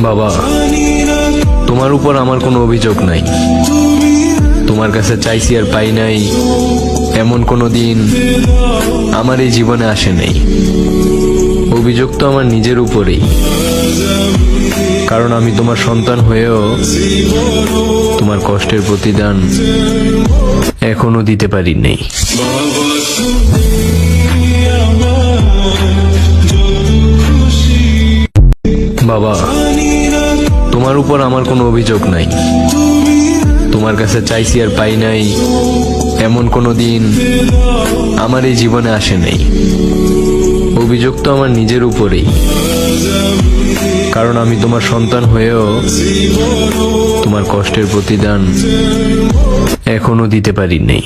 বাবা, তোমার উপর আমার কোনো অভিযোগ নাই। তোমার কাছে চাইছি আর পাই নাই এমন কোনো দিন আমার এই জীবনে আসে নাই। অভিযোগ তো আমার নিজের উপরেই, কারণ আমি তোমার সন্তান হয়েও তোমার কষ্টের প্রতিদান এখনো দিতে পারি নাই। বাবা, তোমার উপর আমার কোনো অভিযোগ নাই। তোমার কাছে চাইছি আর পাই নাই এমন কোনো দিন আমার এই জীবনে আসে নাই। অভিযোগ তো আমার নিজের উপরেই, কারণ আমি তোমার সন্তান হয়েও তোমার কষ্টের প্রতিদান এখনো দিতে পারি নাই।